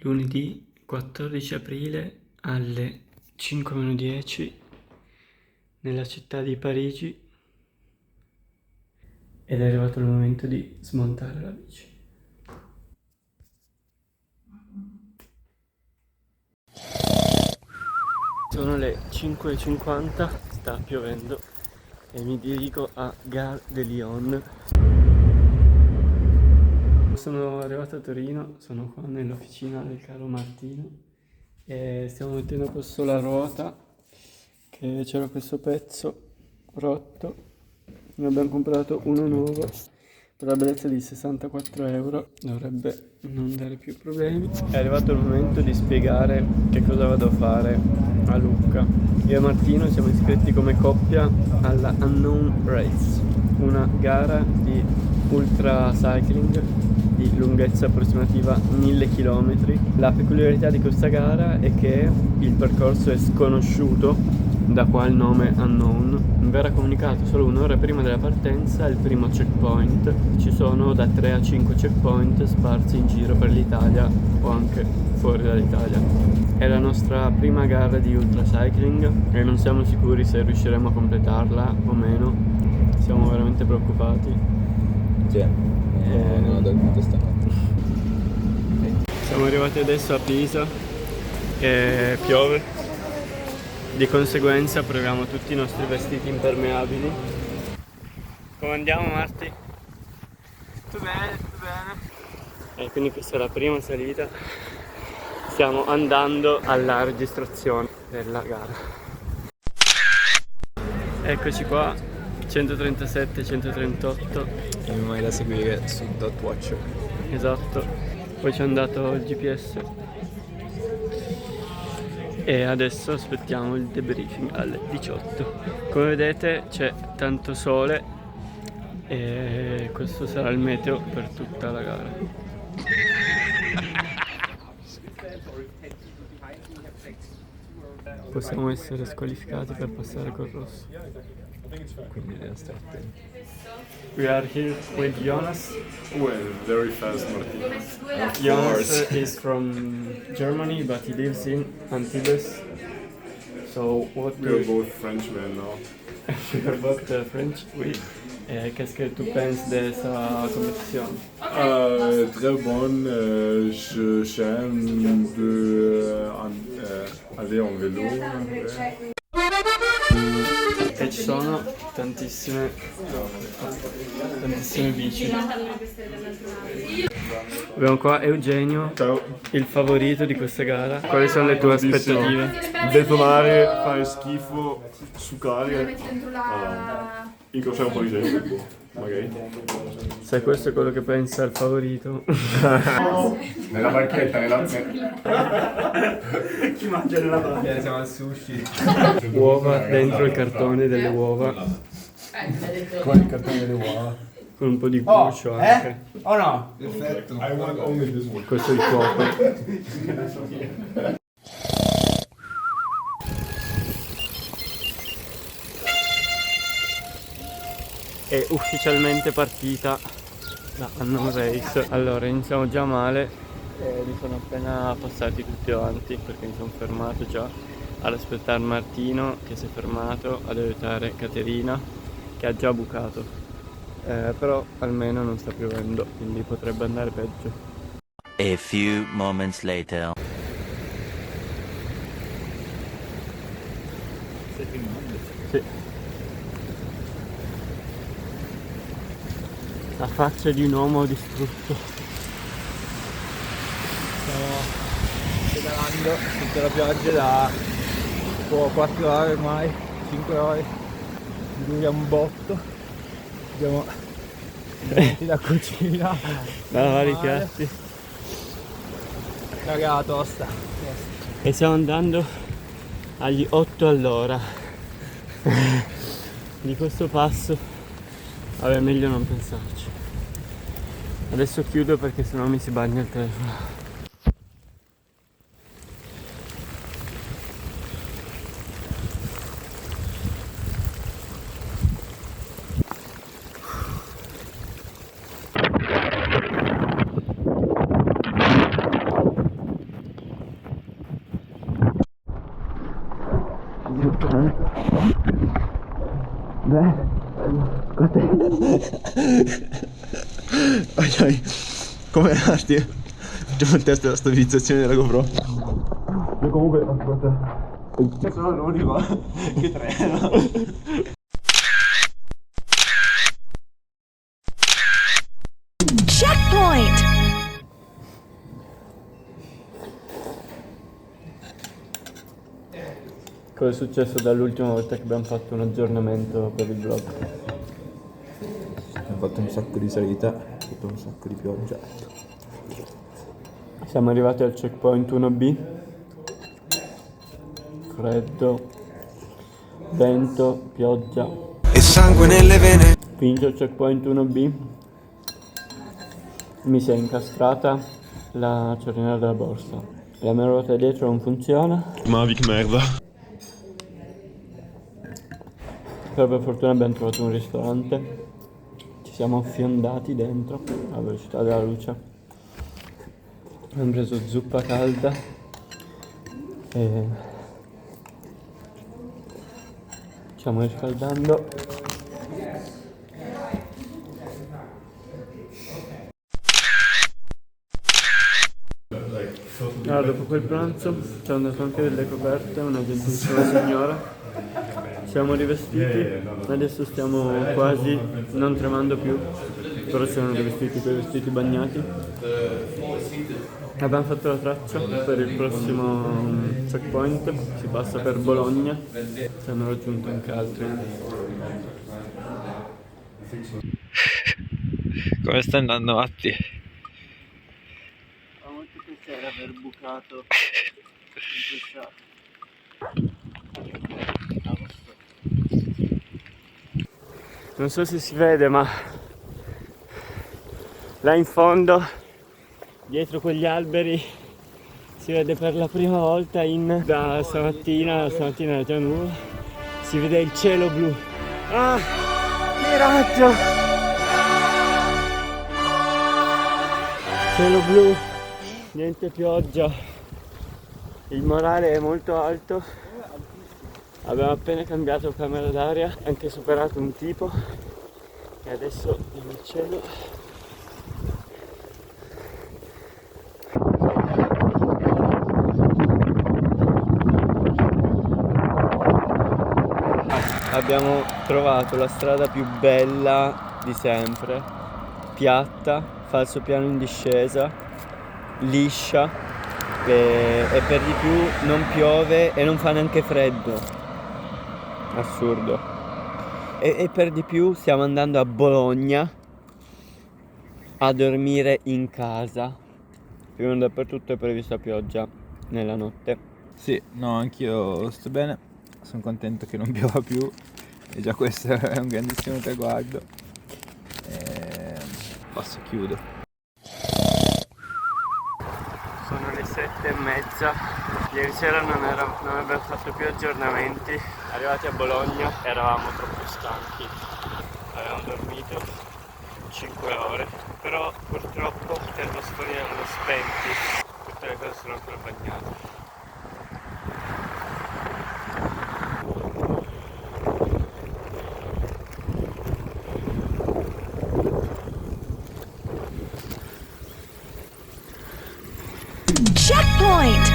lunedì 14 aprile alle 5:10 nella città di Parigi ed è arrivato il momento di smontare la bici. Sono le 5:50, sta piovendo e mi dirigo a Gare de Lyon. Sono arrivato a Torino, sono qua nell'officina del caro Martino e stiamo mettendo a posto la ruota, che c'era questo pezzo rotto, ne abbiamo comprato uno nuovo per la bellezza di 64 euro, dovrebbe non dare più problemi. È arrivato il momento di spiegare che cosa vado a fare a Lucca. Io e Martino siamo iscritti come coppia alla Unknown Race, una gara di ultra cycling di lunghezza approssimativa 1000 km. La peculiarità di questa gara è che il percorso è sconosciuto, da qua il nome Unknown. Verrà comunicato solo un'ora prima della partenza il primo checkpoint. Ci sono da 3 a 5 checkpoint sparsi in giro per l'Italia o anche fuori dall'Italia. È la nostra prima gara di ultra cycling e non siamo sicuri se riusciremo a completarla o meno. Siamo veramente preoccupati. Sì, non ho dormito stanotte. Siamo arrivati adesso a Pisa e piove. Di conseguenza proviamo tutti i nostri vestiti impermeabili. Come andiamo, Marti? Tutto bene, tutto bene. E quindi questa è la prima salita. Stiamo andando alla registrazione della gara. Eccoci qua, 137, 138. E mai da seguire su Dot Watcher. Esatto. Poi ci è andato il GPS. E adesso aspettiamo il debriefing alle 18. Come vedete c'è tanto sole e questo sarà il meteo per tutta la gara. Possiamo essere squalificati per passare col rosso. Quindi devo stare attenti. We are here with Jonas. Well, very fast, Martino. Jonas is from Germany, but he lives in Antibes. So what We are both Frenchmen now. we are both French. Oui. Qu'est-ce que tu penses de sa compétition? Très bonne. J'aime aller en vélo. E ci sono tantissime bici. Abbiamo qua Eugenio, Ciao. il favorito di questa gara. Quali sono le tue aspettative? Detonare, fare schifo, succare, incrociare un po' di gente, magari. Se questo è quello che pensa il favorito. Nella barchetta, Chi mangia nella barca? Siamo al sushi. Uova dentro il cartone delle uova, Con il cartone delle uova. con un po' di guscio anche. Oh no? Perfetto. I want only this one. Questo è il cuoco. È ufficialmente partita la Unknown Race. Allora iniziamo già male e li sono appena passati tutti avanti perché mi sono fermato già ad aspettare Martino che si è fermato, ad aiutare Caterina che ha già bucato. Però almeno non sta piovendo, quindi potrebbe andare peggio. A few moments later. Sì. La faccia di un uomo distrutto. Stiamo pedalando sotto la pioggia da tipo 4 ore ormai, 5 ore. Duriamo un botto. Abbiamo la cucina. Lavare i piatti. Raga, tosta. E stiamo andando agli 8 all'ora. Di questo passo, vabbè, meglio non pensarci. Adesso chiudo perché sennò mi si bagna il telefono. Vai, come arti? Facciamo il test della stabilizzazione della GoPro. Io comunque, aspetta. No, non arriva. Che treno. Checkpoint! Cosa è successo dall'ultima volta che abbiamo fatto un aggiornamento per il vlog? Abbiamo fatto un sacco di salita, abbiamo fatto un sacco di pioggia. Siamo arrivati al checkpoint 1B. Freddo, vento, pioggia. E sangue nelle vene. Finito il checkpoint 1B, mi si è incastrata la cerniera della borsa. La mia ruota dietro non funziona, Mavic merda. però per fortuna abbiamo trovato un ristorante. Ci siamo affiondati dentro alla velocità della luce. Abbiamo preso zuppa calda e ci stiamo riscaldando. Allora, dopo quel pranzo ci hanno dato anche delle coperte, una gentilissima signora. Siamo rivestiti, adesso stiamo quasi non tremando più, però siamo rivestiti con i vestiti bagnati. Abbiamo fatto la traccia per il prossimo checkpoint, si passa per Bologna, ci hanno raggiunto anche altri. Come sta andando, Matti? Fa molto piacere aver bucato in questa... Non so se si vede, ma là in fondo, dietro quegli alberi, si vede per la prima volta da stamattina era già nuova, si vede il cielo blu. Ah, miraggio! Cielo blu, niente pioggia, il morale è molto alto. Abbiamo appena cambiato camera d'aria, anche superato un tipo e adesso il cielo. Abbiamo trovato la strada più bella di sempre, piatta, falso piano in discesa, liscia e per di più non piove e non fa neanche freddo. Assurdo. E per di più stiamo andando a Bologna a dormire in casa, perché non dappertutto è prevista pioggia nella notte. Sì, no, anch'io sto bene, sono contento che non piova più e già questo è un grandissimo traguardo. Passo, chiudo. Sono le 7:30, ieri sera non abbiamo fatto più aggiornamenti, arrivati a Bologna eravamo troppo stanchi, avevamo dormito 5 ore, però purtroppo i termosifoni erano spenti, tutte le cose sono ancora bagnate. Checkpoint!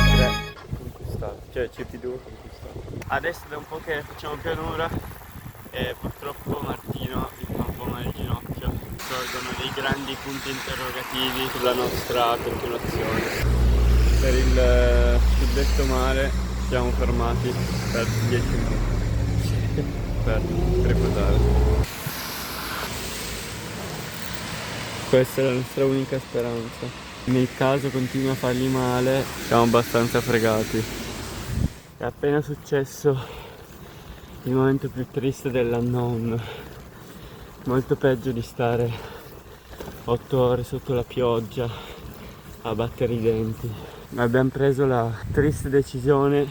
Conquistato, cioè CP2 conquistato. Adesso da un po' che facciamo pianura e purtroppo Martino gli fa un po' male il ginocchio. Sorgono dei grandi punti interrogativi sulla nostra continuazione. Per il suddetto mare siamo fermati per 10 minuti per riposare. Questa è la nostra unica speranza. Nel caso continui a fargli male, siamo abbastanza fregati. È appena successo il momento più triste dell'unknown. Molto peggio di stare 8 ore sotto la pioggia a battere i denti. Abbiamo preso la triste decisione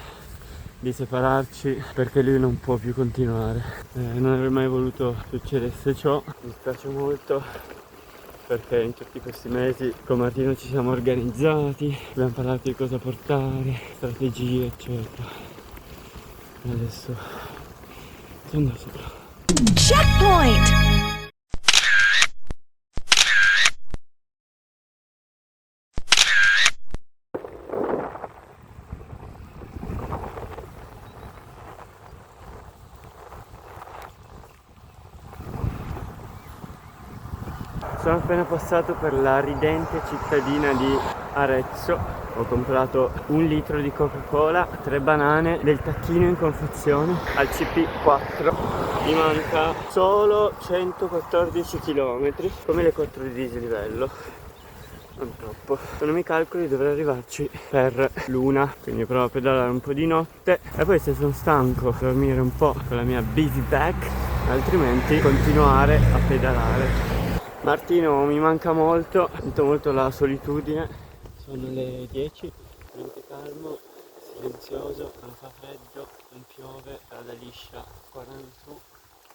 di separarci perché lui non può più continuare. Non avrei mai voluto succedesse ciò, mi dispiace molto. Perché in tutti questi mesi con Martino ci siamo organizzati, abbiamo parlato di cosa portare, strategie eccetera. E adesso sono da sopra. Checkpoint! Sono appena passato per la ridente cittadina di Arezzo. Ho comprato 1 litro di Coca-Cola, 3 banane, del tacchino in confezione al CP4. Mi manca solo 114 km, come le 4 di dislivello. Non troppo. Sono i miei calcoli, dovrei arrivarci per l'1, quindi provo a pedalare un po' di notte e poi se sono stanco dormire un po' con la mia busy bag, altrimenti continuare a pedalare. Martino mi manca molto, sento molto la solitudine. Sono le 10, veramente calmo, silenzioso, non fa freddo, non piove, strada liscia, guardando su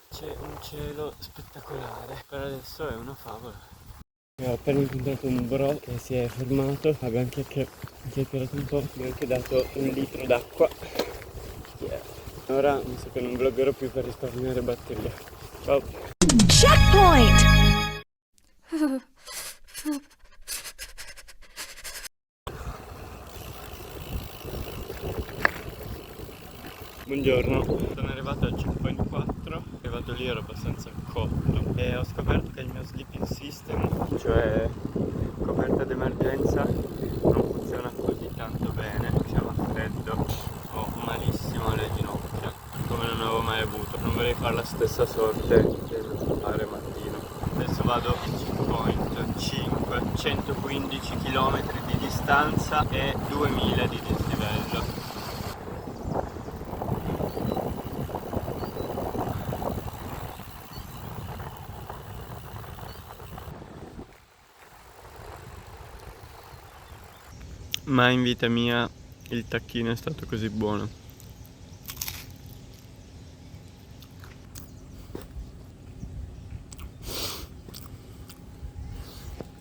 c'è un cielo spettacolare, per adesso è una favola. Ho appena incontrato un bro che si è fermato, abbiamo chiacchierato un po', mi ha anche dato 1 litro d'acqua. Yeah. Ora mi sa che non vloggerò più per risparmiare batteria. Ciao! Checkpoint! Buongiorno, sono arrivato al checkpoint 4, arrivato lì ero abbastanza cotto e ho scoperto che il mio sleeping system, cioè coperta d'emergenza, non funziona così tanto bene, siamo a freddo, ho malissimo le ginocchia, come non avevo mai avuto, non vorrei fare la stessa sorte che mi fa fare mattino. Adesso vado al checkpoint 5, 115 km di distanza e 2000 di dislivello. Mai in vita mia il tacchino è stato così buono.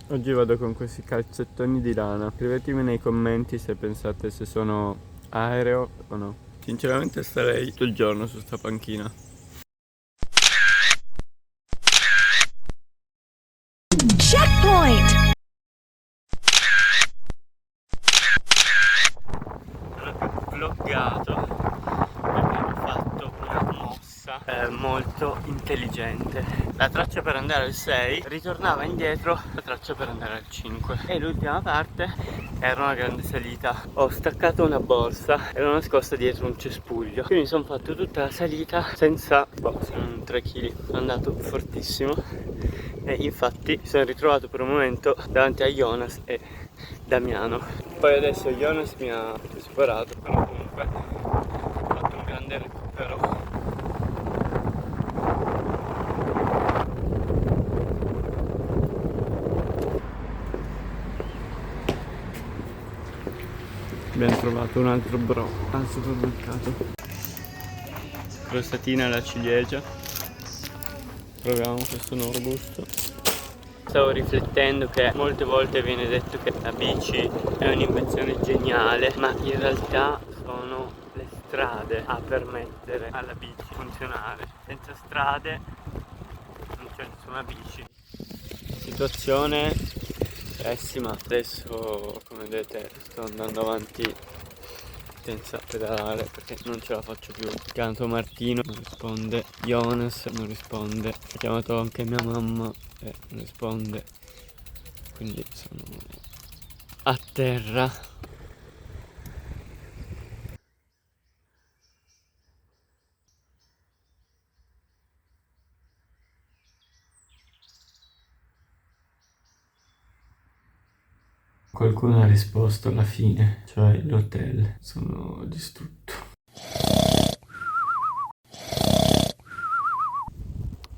Oggi vado con questi calzettoni di lana. Scrivetemi nei commenti se pensate se sono aereo o no. Sinceramente starei tutto il giorno su sta panchina. Checkpoint! Vloggato perché ho fatto una mossa molto intelligente. La traccia per andare al 6 ritornava indietro la traccia per andare al 5 e l'ultima parte era una grande salita. Ho staccato una borsa, ero nascosta dietro un cespuglio, quindi sono fatto tutta la salita senza, sono 3 kg, sono andato fortissimo e infatti mi sono ritrovato per un momento davanti a Jonas e Damiano. Poi adesso Jonas mi ha superato, però comunque ho fatto un grande recupero. Abbiamo trovato un altro bro al supermercato. Crostatina alla ciliegia. Proviamo questo nuovo gusto. Stavo riflettendo che molte volte viene detto che la bici è un'invenzione geniale, ma in realtà sono le strade a permettere alla bici di funzionare. Senza strade non c'è nessuna bici. Situazione pessima. Adesso, come vedete, sto andando avanti senza pedalare perché non ce la faccio più. Canto Martino, non risponde. Jonas non risponde. Ho chiamato anche mia mamma e non risponde. Quindi sono a terra. Qualcuno ha risposto alla fine, cioè l'hotel. Sono distrutto.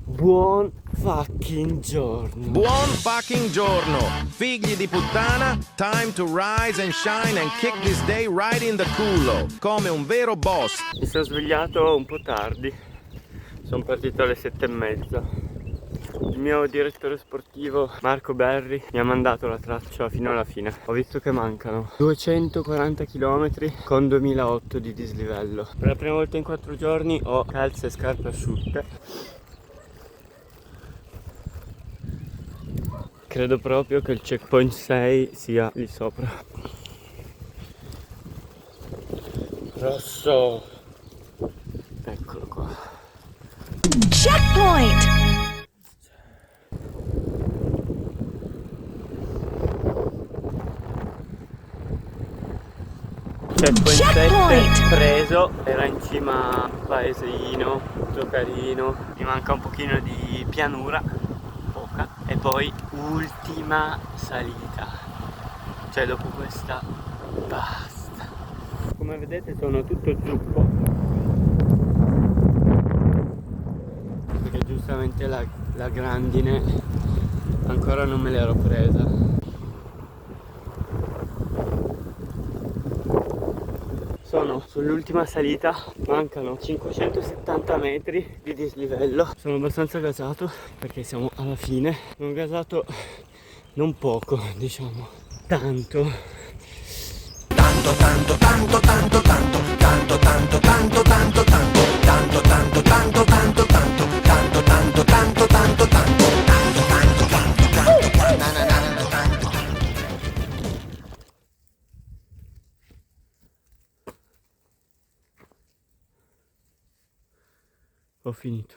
Buon fucking giorno. Buon fucking giorno, figli di puttana, time to rise and shine and kick this day right in the culo, come un vero boss. Mi sono svegliato un po' tardi, sono partito alle 7:30. Il mio direttore sportivo Marco Berri mi ha mandato la traccia fino alla fine. Ho visto che mancano 240 km con 2008 di dislivello. Per la prima volta in 4 giorni ho calze e scarpe asciutte Credo proprio che il checkpoint 6 sia lì sopra. Rosso. Eccolo qua. Checkpoint! Checkpoint 7 preso, era in cima a un paesino, tutto carino, mi manca un pochino di pianura, poca, e poi ultima salita, cioè dopo questa basta. Come vedete sono tutto zuppo, perché giustamente la grandine ancora non me l'ero presa. Sono sull'ultima salita, mancano 570 metri di dislivello. Sono abbastanza gasato perché siamo alla fine. Sono gasato non poco, diciamo, tanto. Tanto, tanto, tanto, tanto, tanto, tanto, tanto, tanto, tanto, tanto, tanto, tanto, tanto, tanto, tanto, tanto, tanto, tanto, tanto, tanto, Ho finito.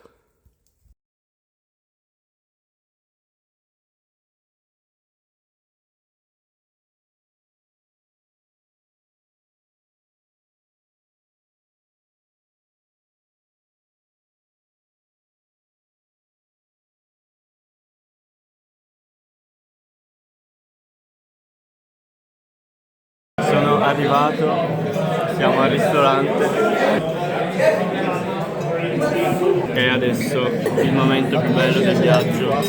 Sono arrivato, siamo al ristorante e adesso il momento più bello del viaggio.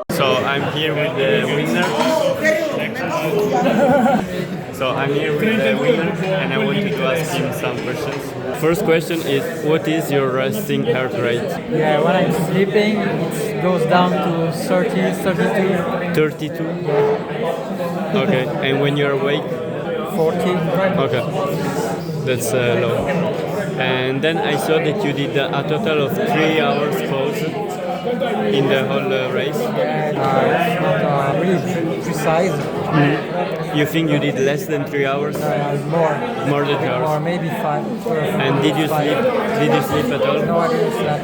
So I'm here with the winner. And I wanted to ask him some questions. First question is, what is your resting heart rate? Yeah, when I'm sleeping, it goes down to 30, 32. 32? Okay, and when you're awake? 40. Okay, that's low. And then I saw that you did a total of 3 hours pause in the whole race. It's not really precise. You think you did less than 3 hours? More than 3 hours? Or maybe 5. And did you sleep? Did you sleep at all? No, I didn't sleep.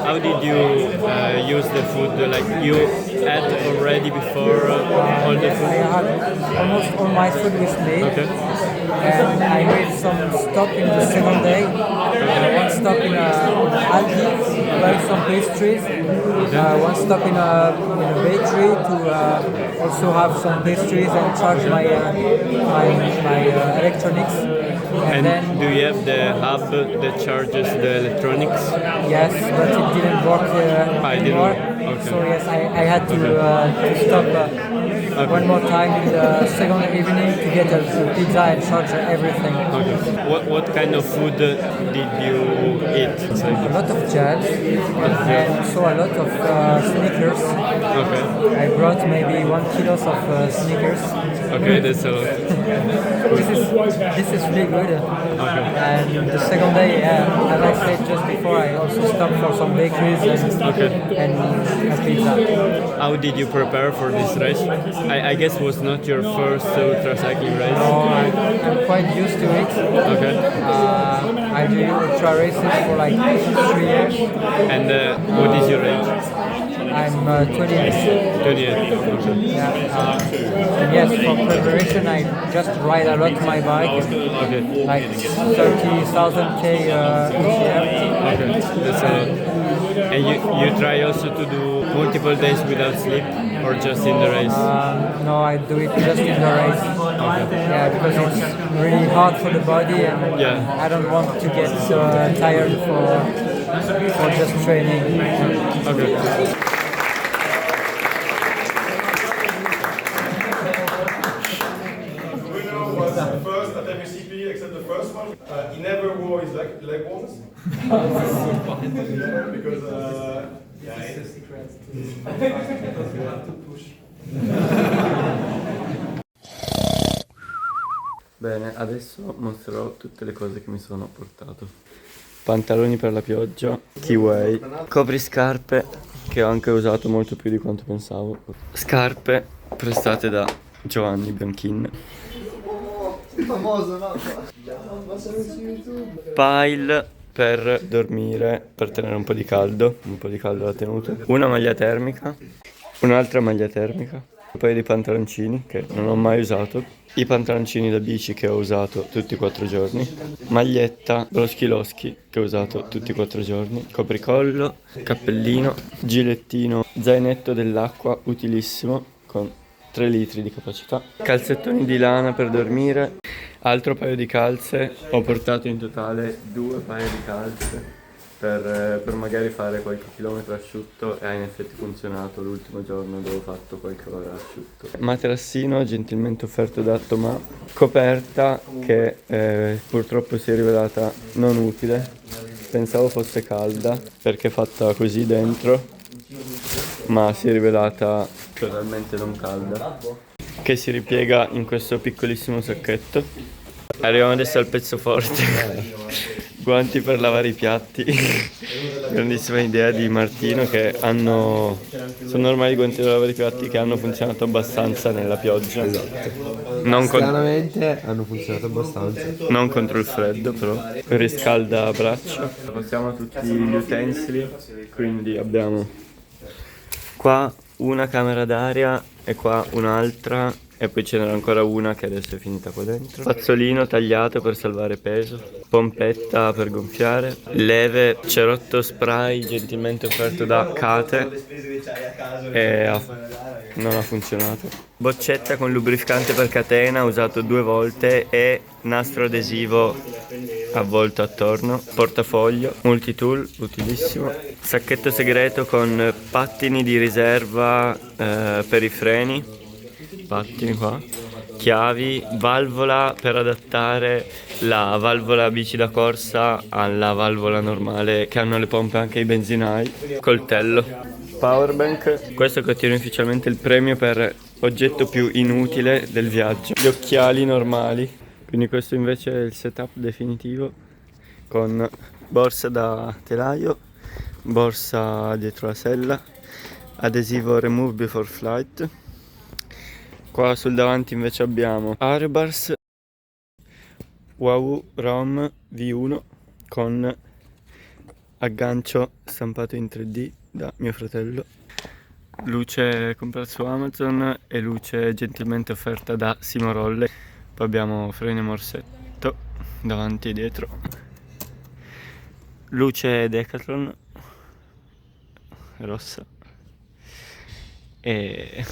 How did you use the food? Like you had already before all the Yes, food? I had almost all my food was made. Okay. And I made some stop in the second day. One stop in Aldi, buy some pastries. One stop in a bakery to also have some pastries and charge my electronics. And then, do you have the hub that charges the electronics? yes, but it didn't work anymore. Okay. So yes, I had to stop one more time in the second evening to get a pizza and charge everything. Okay. What kind of food did you eat? A lot of gels and also a lot of Snickers. Okay. I brought maybe 1 kilo of Snickers. Okay, that's a lot. This is really good. Okay. And the second day, as I said just before, I also stopped for some bakeries and a pizza. How did you prepare for this race? I guess it was not your first ultra cycling race. So I'm quite used to it. Okay. I do ultra races for like 3 years. And what is your age? I'm 28. 28. Okay. Yeah. And yes, for preparation, I just ride a lot my bike, Okay. like 30,000 k each year. Okay. That's a lot. And you try also to do multiple days without sleep, or just in the race? No, I do it just in the race. Yeah, because it's really hard for the body, and Yeah. I don't want to get tired for just training. Okay. First at every CP except the first one. He never wore his leg warmers. Because Bene, adesso mostrerò tutte le cose che mi sono portato. Pantaloni per la pioggia, Kiwi, copriscarpe che ho anche usato molto più di quanto pensavo. Scarpe prestate da Giovanni Bianchin. Famoso, no? Pile per dormire, per tenere un po' di caldo l'ha tenuto. Una maglia termica, un'altra maglia termica, un paio di pantaloncini che non ho mai usato, i pantaloncini da bici che ho usato tutti i 4 giorni, maglietta Loschi che ho usato tutti i 4 giorni, copricollo, cappellino, gilettino, zainetto dell'acqua utilissimo con 3 litri di capacità, calzettoni di lana per dormire, altro paio di calze. Ho portato in totale 2 paia di calze per magari fare qualche chilometro asciutto, e ha in effetti funzionato l'ultimo giorno dove ho fatto qualche ora asciutto. Materassino gentilmente offerto da Tomà, coperta che purtroppo si è rivelata non utile, pensavo fosse calda perché è fatta così dentro, ma si è rivelata totalmente non calda, che si ripiega in questo piccolissimo sacchetto. Arriviamo adesso al pezzo forte. Guanti per lavare i piatti. Grandissima idea di Martino, che sono normali guanti per lavare i piatti che hanno funzionato abbastanza nella pioggia. Esatto. Stranamente hanno funzionato abbastanza. non contro il freddo, però riscalda braccia. Passiamo a tutti gli utensili, quindi abbiamo qua una camera d'aria e qua un'altra, e poi ce n'era ancora una che adesso è finita qua dentro. Fazzolino tagliato per salvare peso, pompetta per gonfiare, leve, cerotto spray gentilmente offerto da Kate e non ha funzionato. Boccetta con lubrificante per catena usato 2 volte e nastro adesivo avvolto attorno, portafoglio, multitool utilissimo, sacchetto segreto con pattini di riserva per i freni, pattini qua, chiavi, valvola per adattare la valvola bici da corsa alla valvola normale che hanno le pompe anche i benzinai, coltello, powerbank, questo che ottiene ufficialmente il premio per oggetto più inutile del viaggio, gli occhiali normali, quindi questo invece è il setup definitivo con borsa da telaio, borsa dietro la sella, adesivo remove before flight. Qua sul davanti invece abbiamo Aerobars Wahoo ROM V1 con aggancio stampato in 3D da mio fratello, luce comprata su Amazon e luce gentilmente offerta da Simorolle. Poi abbiamo freno morsetto davanti e dietro, luce Decathlon rossa e